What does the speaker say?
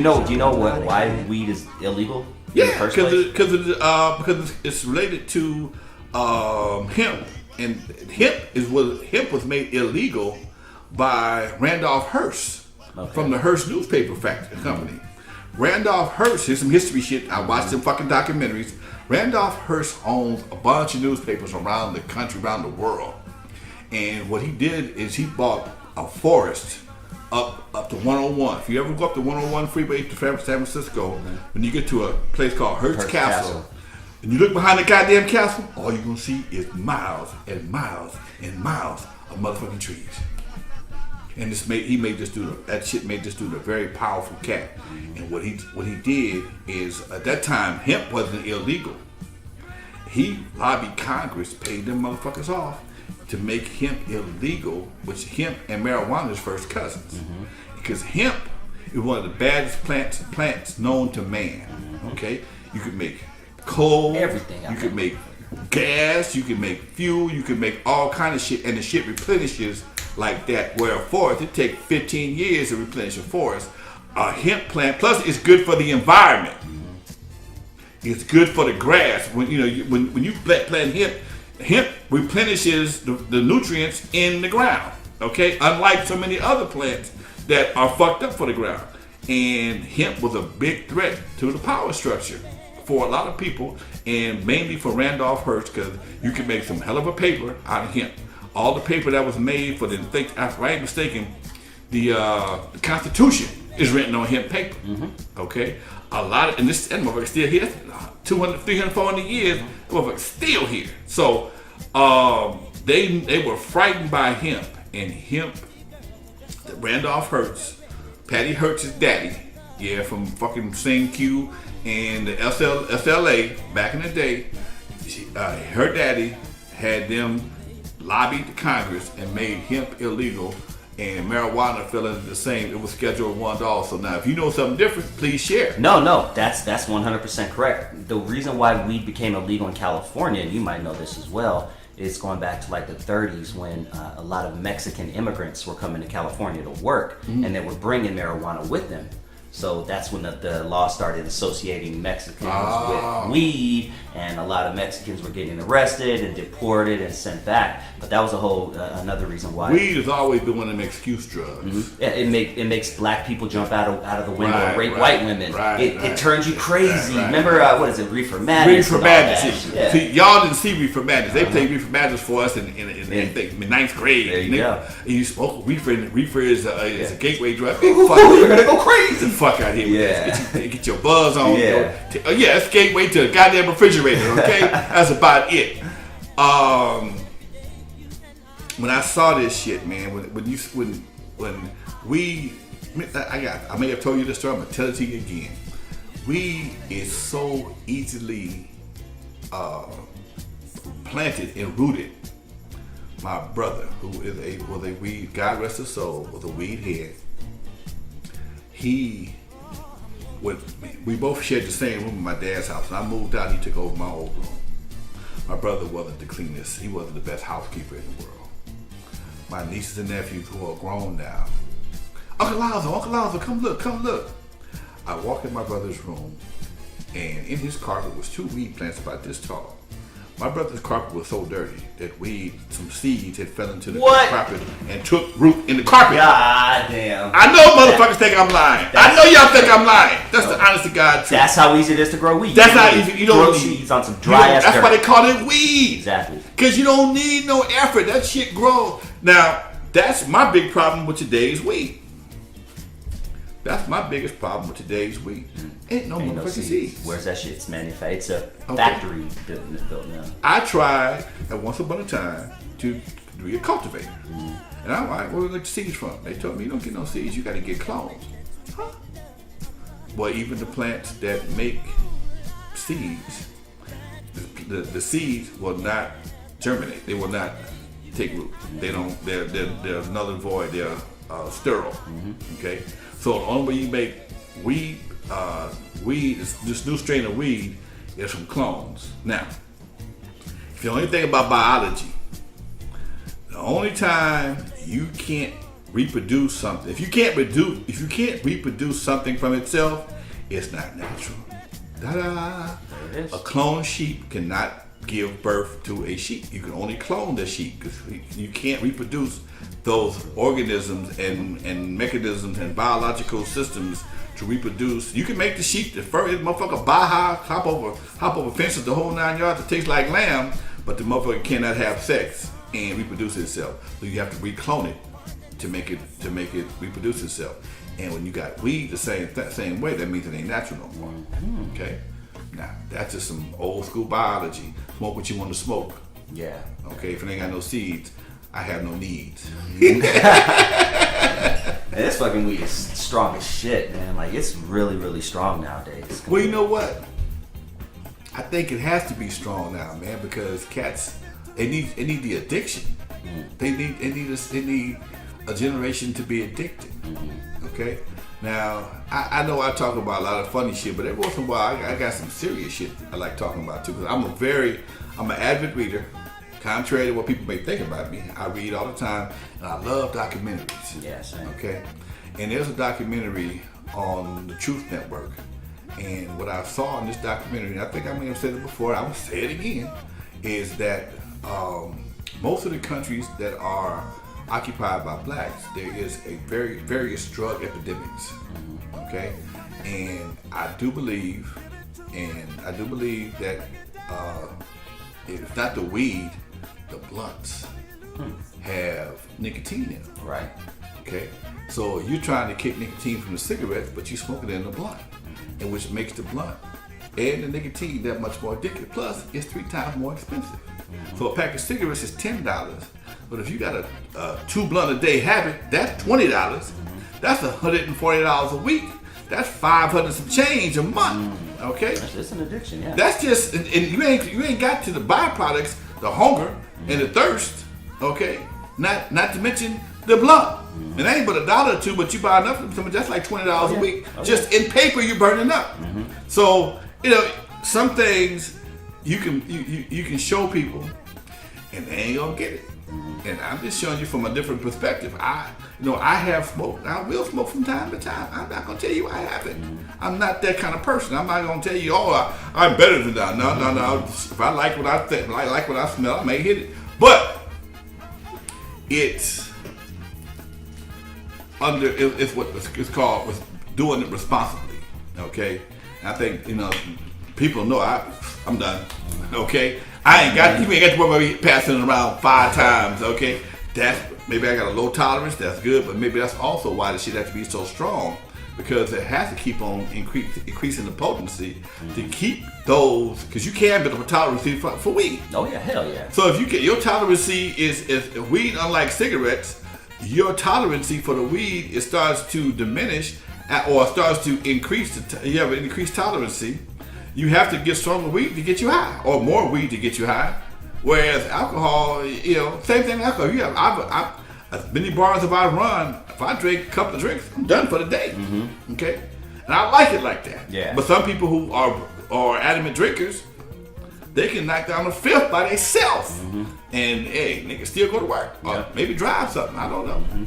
Do you know why weed is illegal? Yeah, because it's related to hemp, and hemp was made illegal by Randolph Hearst from the Hearst newspaper factory company. Randolph Hearst, here's some history shit. I watched some fucking documentaries. Randolph Hearst owns a bunch of newspapers around the country, around the world. And what he did is he bought a forest up to 101. If you ever go up the 101 freeway to San Francisco, when you get to a place called Hearst Castle, and you look behind the goddamn castle, all you're gonna see is miles and miles and miles of motherfucking trees. And he made this dude, that shit made this dude a very powerful cat. And what he did is, at that time, hemp wasn't illegal. He lobbied Congress, paid them motherfuckers off to make hemp illegal, which hemp and marijuana is first cousins. Because hemp is one of the baddest plants known to man. Okay? You could make coal, everything. You could make gas, you can make fuel, you can make all kind of shit, and the shit replenishes like that. Where a forest, it takes 15 years to replenish a forest. A hemp plant, plus it's good for the environment. It's good for the grass. When you plant hemp replenishes the nutrients in the ground. Okay, unlike so many other plants that are fucked up for the ground. And hemp was a big threat to the power structure for a lot of people, and mainly for Randolph Hearst, because you can make some hell of a paper out of hemp. All the paper that was made for if I ain't mistaken, the Constitution is written on hemp paper. Okay, a lot of, and motherfucker still here. 200, 300, 400 years, that motherfucker's still here. So they were frightened by hemp, and hemp. Randolph Hearst, Patty Hearst's daddy, from fucking Sing Q and the SLA back in the day. Her daddy had them lobbied to Congress and made hemp illegal, and marijuana fell into the same. It was Schedule 1 also. Now, if you know something different, please share. No, that's 100% correct. The reason why weed became illegal in California, and you might know this as well, is going back to like the 30s when a lot of Mexican immigrants were coming to California to work, and they were bringing marijuana with them. So that's when the law started associating Mexicans with weed, and a lot of Mexicans were getting arrested and deported and sent back. But that was a whole another reason why. Weed has always been one of them excuse drugs. Yeah, it makes black people jump out of the window and rape white women. It turns you crazy. Remember what is it, Reefer Madness? Reefer Madness. Yeah. See, y'all didn't see Reefer Madness. They played Reefer Madness for us in ninth grade. There you go. And you smoke reefer, and reefer is a gateway drug. We're gonna go crazy. Fuck out here with this. Get your buzz on. It's gateway to the goddamn refrigerator, okay? That's about it. When I saw this shit, man, when I may have told you this story, I'm gonna tell it to you again. Weed is so easily planted and rooted. My brother, who was a weed, God rest his soul, was a weed head. We both shared the same room in my dad's house. When I moved out, he took over my old room. My brother wasn't the cleanest. He wasn't the best housekeeper in the world. My nieces and nephews, who are grown now, Uncle Alonzo, come look. I walked in my brother's room, and in his carpet was 2 weed plants about this tall. My brother's carpet was so dirty that some seeds had fell into the carpet and took root in the carpet. God damn. I know motherfuckers think I'm lying. I know y'all think I'm lying. That's the honest to God truth. That's how easy it is to grow weed. That's how easy. You don't grow seeds on some dry ass That's dirt. why they call it weed. Exactly. Because you don't need no effort. That shit grows. Now, that's my big problem with today's weed. That's my biggest problem with today's weed. Ain't no motherfucking seeds. Where's that shit? It's manufactured. It's a factory built now. I tried at once upon a time to do a cultivator. And I'm like, where do you get the seeds from? They told me you don't get no seeds, you gotta get clones. Huh? Well, even the plants that make seeds, the seeds will not germinate. They will not take root. They're null and void. They're sterile. Okay? So the only way you make weed, this new strain of weed, is from clones. Now, if you know anything about biology, the only time you can't reproduce something. If you can't reproduce something from itself, it's not natural. Ta-da! There it is. A cloned sheep cannot give birth to a sheep. You can only clone the sheep because you can't reproduce those organisms and mechanisms and biological systems to reproduce. You can make the sheep, the fur, motherfucker Baja, hop over fences, the whole 9 yards. It tastes like lamb, but the motherfucker cannot have sex and reproduce itself. So you have to reclone it to make it reproduce itself. And when you got weed the same way, that means it ain't natural no more. Okay. Now that's just some old school biology. Smoke what you want to smoke. Yeah. Okay. If it ain't got no seeds, I have no needs. And this fucking weed is strong as shit, man. Like, it's really, really strong nowadays. Well, you know what? I think it has to be strong now, man, because cats, they need the addiction. They need a generation to be addicted. Okay? Now, I know I talk about a lot of funny shit, but every once in a while I got some serious shit I like talking about too. Because I'm an avid reader. Contrary to what people may think about me, I read all the time, and I love documentaries. Yeah, same. Okay? And there's a documentary on the Truth Network. And what I saw in this documentary, and I think I may have said it before, I will say it again, is that most of the countries that are occupied by blacks, there is a various drug epidemics. Okay? And I do believe that it's not the weed, the blunts have nicotine in them. Right. Okay? So you're trying to kick nicotine from the cigarettes, but you smoke it in the blunt, and which makes the blunt and the nicotine that much more addictive. Plus, it's 3 times more expensive. So a pack of cigarettes is $10, but if you got a 2 blunt a day habit, that's $20. That's $140 a week. That's $500 some change a month. Okay, It's an addiction, yeah. that's just, and you ain't got to the byproducts, the hunger and the thirst. Okay, not to mention the blunt. It ain't but $1 or $2, but you buy enough of them. That's like $20 a week. Just in paper, you're burning up. So some things you can show people, and they ain't gonna get it. And I'm just showing you from a different perspective. I have smoked. I will smoke from time to time. I'm not gonna tell you I haven't. I'm not that kind of person. I'm not gonna tell you, I'm better than that. No. If I like what I think, I like what I smell, I may hit it. But it's what it's called doing it responsibly. Okay, and I think people know I'm done. Okay. You ain't got to worry about me passing it around 5 times, okay? Maybe I got a low tolerance, that's good, but maybe that's also why the shit has to be so strong, because it has to keep on increasing the potency to keep those, because you can build up a tolerance for weed. Oh yeah, hell yeah. So if you get your tolerance is weed, unlike cigarettes, your tolerance for the weed, it starts to diminish or starts to increase. You have an increased tolerance. You have to get stronger weed to get you high, or more weed to get you high. Whereas alcohol, same thing with alcohol. You have as many bars as I run, if I drink a couple of drinks, I'm done for the day. Okay, and I like it like that. Yeah. But some people who are adamant drinkers, they can knock down a 5th by themselves, and hey, niggas still go to work or maybe drive something. I don't know.